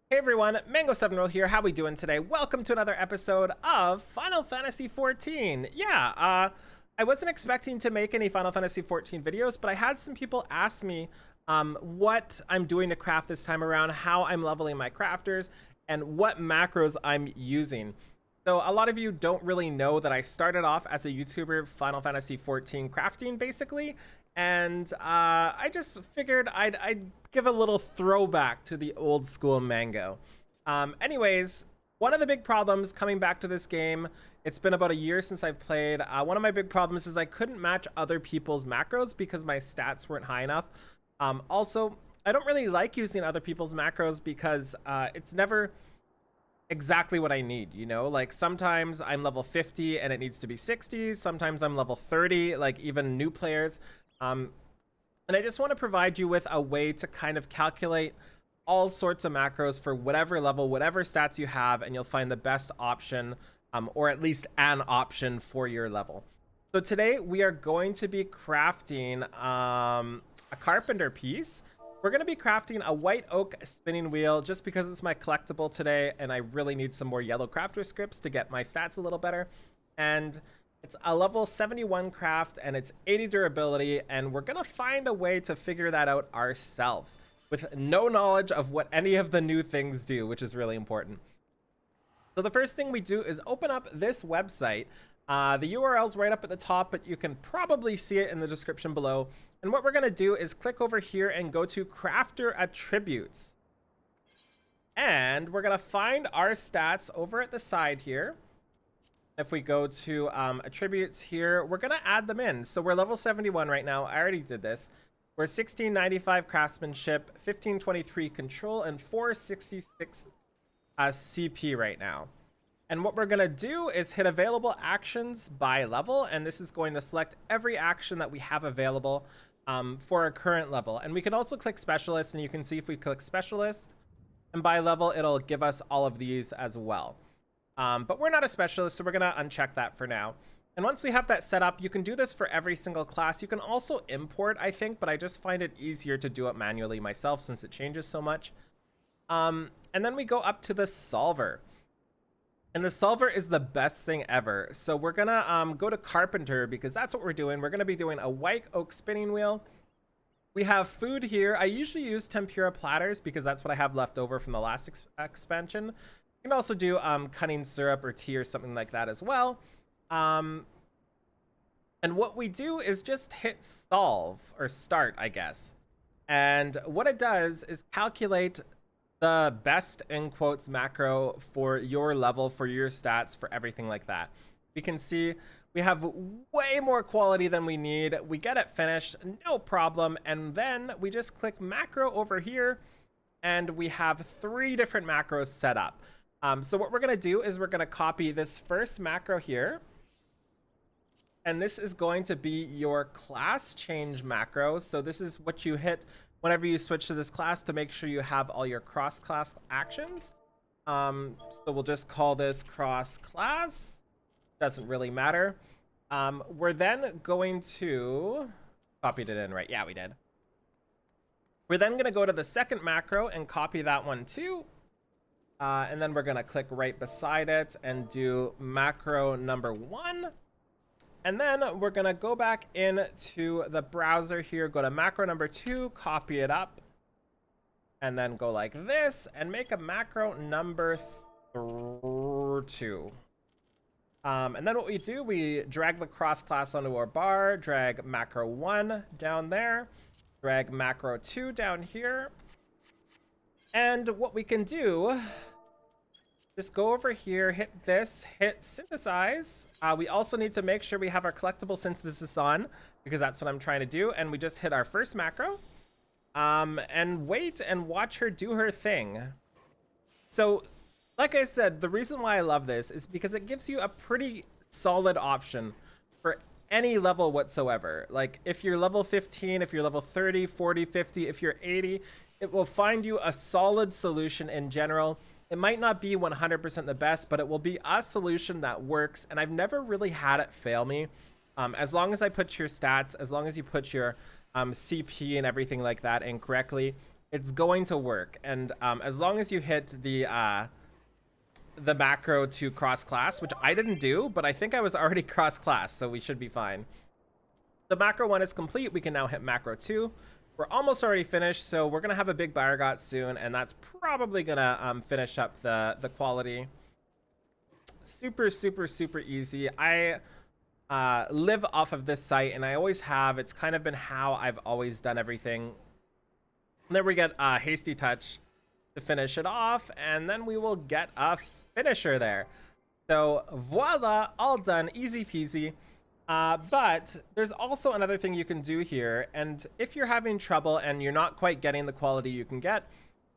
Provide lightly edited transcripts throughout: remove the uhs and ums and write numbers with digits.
Hey everyone, Mango7Roll here. How we doing today? Welcome to another episode of Final Fantasy XIV. I wasn't expecting to make any Final Fantasy XIV videos, but I had some people ask me what I'm doing to craft this time around, how I'm leveling my crafters, and what macros I'm using. So a lot of you don't really know that I started off as a YouTuber Final Fantasy XIV crafting, basically, and I just figured I'd give a little throwback to the old school Mango. Anyways, one of the big problems coming back to this game, it's been about a year since I've played. One of my big problems is I couldn't match other people's macros because my stats weren't high enough. Also, I don't really like using other people's macros because it's never exactly what I need, you know? Like sometimes I'm level 50 and it needs to be 60, sometimes I'm level 30, like even new players. And I just want to provide you with a way to kind of calculate all sorts of macros for whatever level, whatever stats you have, and you'll find the best option, or at least an option for your level. So today we are going to be crafting a carpenter piece. We're going to be crafting a white oak spinning wheel just because it's my collectible today, and I really need some more yellow crafter scripts to get my stats a little better. And it's a level 71 craft, and it's 80 durability, and we're going to find a way to figure that out ourselves with no knowledge of what any of the new things do, which is really important. So the first thing we do is open up this website. The URL's right up at the top, but you can probably see it in the description below. And what we're going to do is click over here and go to Crafter Attributes. And we're going to find our stats over at the side here. If we go to attributes here, we're going to add them in. So we're level 71 right now. I already did this. We're 1695 craftsmanship, 1523 control, and 466 CP right now. And what we're going to do is hit available actions by level. And this is going to select every action that we have available for our current level. And we can also click specialist, and you can see if we click specialist and by level, it'll give us all of these as well. But we're not a specialist, so we're going to uncheck that for now. And once we have that set up, you can do this for every single class. You can also import, I think, but I just find it easier to do it manually myself since it changes so much. And then we go up to the solver. And the solver is the best thing ever. So we're going to go to carpenter because that's what we're doing. We're going to be doing a white oak spinning wheel. We have food here. I usually use tempura platters because that's what I have left over from the last expansion. You can also do cunning syrup or tea or something like that as well. And what we do is just hit solve or start, I guess. And what it does is calculate the best, in quotes, macro for your level, for your stats, for everything like that. We can see we have way more quality than we need. We get it finished, no problem. And then we just click macro over here, and we have 3 different macros set up. So what we're going to do is we're going to copy this first macro here. And this is going to be your class change macro. So this is what you hit whenever you switch to this class to make sure you have all your cross-class actions. So we'll just call this cross-class. Doesn't really matter. We're then going to... Copied it in, right? Yeah, we did. We're then going to go to the second macro and copy that one too. And then we're going to click right beside it and do macro number 1. And then we're going to go back into the browser here, go to macro number 2, copy it up, and then go like this and make a macro number 2. And then what we do, we drag the cross class onto our bar, drag macro 1 down there, drag macro 2 down here. And what we can do, just go over here, hit this, hit synthesize. We also need to make sure we have our collectible synthesis on because that's what I'm trying to do. And we just hit our first macro and wait and watch her do her thing. So like I said, the reason why I love this is because it gives you a pretty solid option for any level whatsoever. Like if you're level 15, if you're level 30, 40, 50, if you're 80, it will find you a solid solution in general. It might not be 100% the best, but it will be a solution that works. And I've never really had it fail me. As long as I put your stats, as long as you put your CP and everything like that in correctly, it's going to work. And as long as you hit the macro to cross class, which I didn't do, but I think I was already cross class, so we should be fine. The macro 1 is complete. We can now hit macro 2. We're almost already finished, so we're gonna have a big Biogot soon, and that's probably gonna finish up the quality. Super, super, super easy. I live off of this site, and I always have. It's kind of been how I've always done everything. And then we get Hasty Touch to finish it off, and then we will get a finisher there. So voila, all done, easy peasy. But there's also another thing you can do here, and if you're having trouble and you're not quite getting the quality you can get,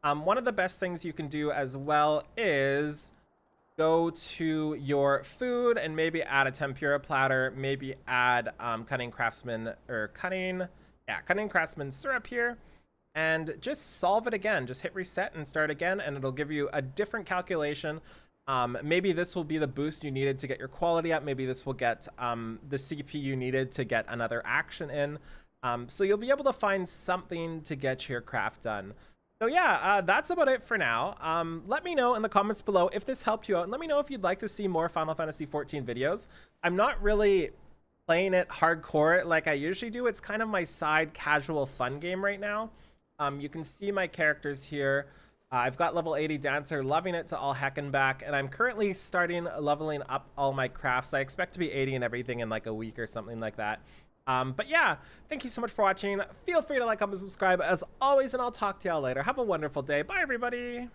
one of the best things you can do as well is go to your food and maybe add a tempura platter, maybe add cunning craftsman syrup here, and just solve it again. Just hit reset and start again, and it'll give you a different calculation. Maybe this will be the boost you needed to get your quality up. Maybe this will get the CP you needed to get another action in. So you'll be able to find something to get your craft done. So yeah, that's about it for now. Let me know in the comments below if this helped you out, and let me know if you'd like to see more Final Fantasy XIV videos. I'm not really playing it hardcore like I usually do. It's kind of my side casual fun game right now. You can see my characters here. I've got level 80 Dancer, loving it to all heck and back, and I'm currently starting leveling up all my crafts. I expect to be 80 and everything in like a week or something like that. But yeah, thank you so much for watching. Feel free to like, comment, subscribe as always, and I'll talk to y'all later. Have a wonderful day. Bye, everybody.